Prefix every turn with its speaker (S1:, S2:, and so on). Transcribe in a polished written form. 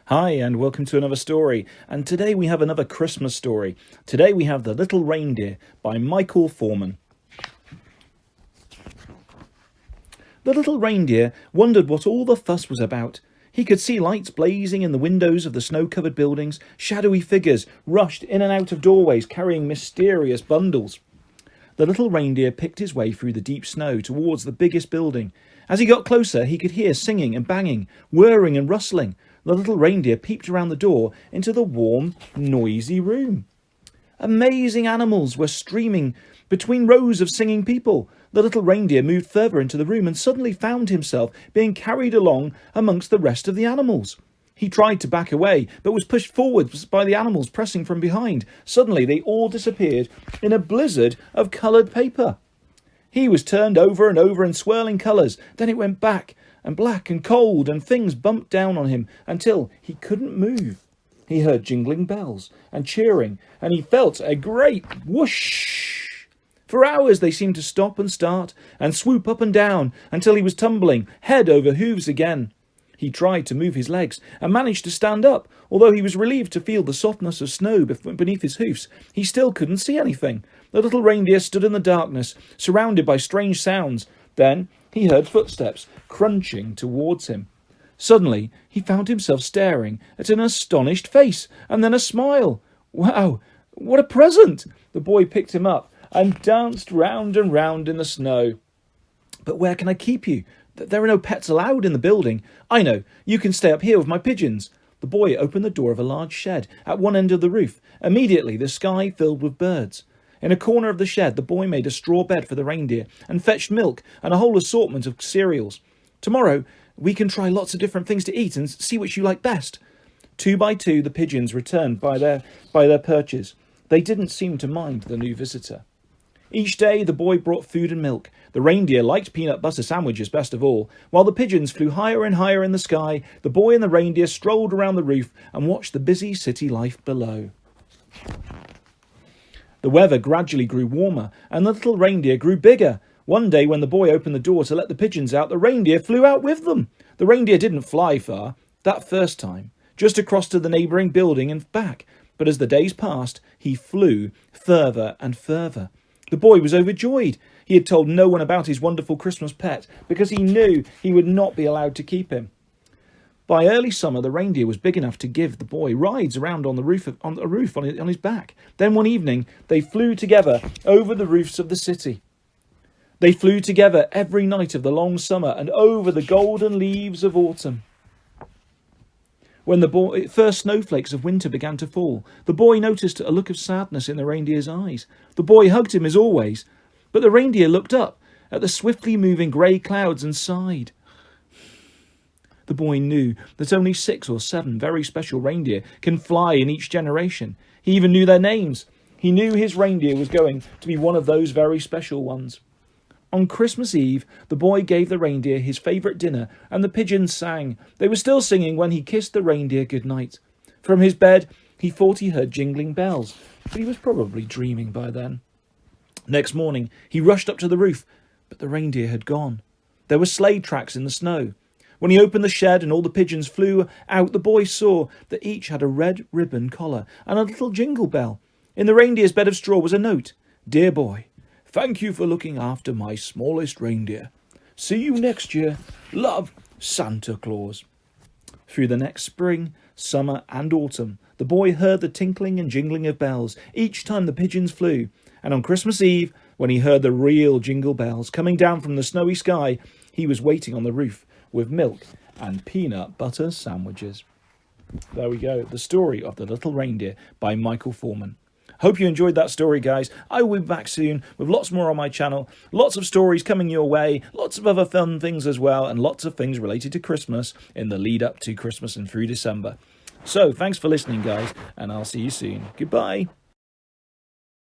S1: Hi and welcome to another story, and today we have another Christmas story. Today we have The Little Reindeer by Michael Foreman. The little reindeer wondered what all the fuss was about. He could see lights blazing in the windows of the snow-covered buildings. Shadowy figures rushed in and out of doorways carrying mysterious bundles. The little reindeer picked his way through the deep snow towards the biggest building. As he got closer, he could hear singing and banging, whirring and rustling. The little reindeer peeped around the door into the warm, noisy room. Amazing animals were streaming between rows of singing people. The little reindeer moved further into the room and suddenly found himself being carried along amongst the rest of the animals. He tried to back away, but was pushed forwards by the animals pressing from behind. Suddenly they all disappeared in a blizzard of coloured paper. He was turned over and over in swirling colours. Then it went back and black and cold, and things bumped down on him until he couldn't move. He heard jingling bells and cheering, and he felt a great whoosh. For hours they seemed to stop and start and swoop up and down until he was tumbling head over hooves again. He tried to move his legs and managed to stand up. Although he was relieved to feel the softness of snow beneath his hoofs, he still couldn't see anything. The little reindeer stood in the darkness, surrounded by strange sounds. Then he heard footsteps crunching towards him. Suddenly he found himself staring at an astonished face, and then a smile. Wow, what a present! The boy picked him up and danced round and round in the snow. But where can I keep you? There are no pets allowed in the building. I know, you can stay up here with my pigeons. The boy opened the door of a large shed at one end of the roof. Immediately the sky filled with birds. In a corner of the shed, the boy made a straw bed for the reindeer and fetched milk and a whole assortment of cereals. Tomorrow we can try lots of different things to eat and see which you like best. 2 by 2 the pigeons returned by their perches. They didn't seem to mind the new visitor. Each day the boy brought food and milk. The reindeer liked peanut butter sandwiches best of all. While the pigeons flew higher and higher in the sky, the boy and the reindeer strolled around the roof and watched the busy city life below. The weather gradually grew warmer, and the little reindeer grew bigger. One day when the boy opened the door to let the pigeons out, the reindeer flew out with them. The reindeer didn't fly far that first time, just across to the neighbouring building and back. But as the days passed, he flew further and further. The boy was overjoyed. He had told no one about his wonderful Christmas pet because he knew he would not be allowed to keep him. By early summer, the reindeer was big enough to give the boy rides around on the roof on his back. Then one evening, they flew together over the roofs of the city. They flew together every night of the long summer and over the golden leaves of autumn. When the first snowflakes of winter began to fall, the boy noticed a look of sadness in the reindeer's eyes. The boy hugged him as always, but the reindeer looked up at the swiftly moving grey clouds and sighed. The boy knew that only 6 or 7 very special reindeer can fly in each generation. He even knew their names. He knew his reindeer was going to be one of those very special ones. On Christmas Eve, the boy gave the reindeer his favourite dinner, and the pigeons sang. They were still singing when he kissed the reindeer goodnight. From his bed, he thought he heard jingling bells, but he was probably dreaming by then. Next morning, he rushed up to the roof, but the reindeer had gone. There were sleigh tracks in the snow. When he opened the shed and all the pigeons flew out, the boy saw that each had a red ribbon collar and a little jingle bell. In the reindeer's bed of straw was a note. Dear boy, thank you for looking after my smallest reindeer. See you next year. Love, Santa Claus. Through the next spring, summer and autumn, the boy heard the tinkling and jingling of bells each time the pigeons flew. And on Christmas Eve, when he heard the real jingle bells coming down from the snowy sky, he was waiting on the roof with milk and peanut butter sandwiches. There we go, the story of The Little Reindeer by Michael Foreman. Hope you enjoyed that story, guys. I will be back soon with lots more on my channel. Lots of stories coming your way. Lots of other fun things as well. And lots of things related to Christmas in the lead up to Christmas and through December. So, thanks for listening, guys. And I'll see you soon. Goodbye.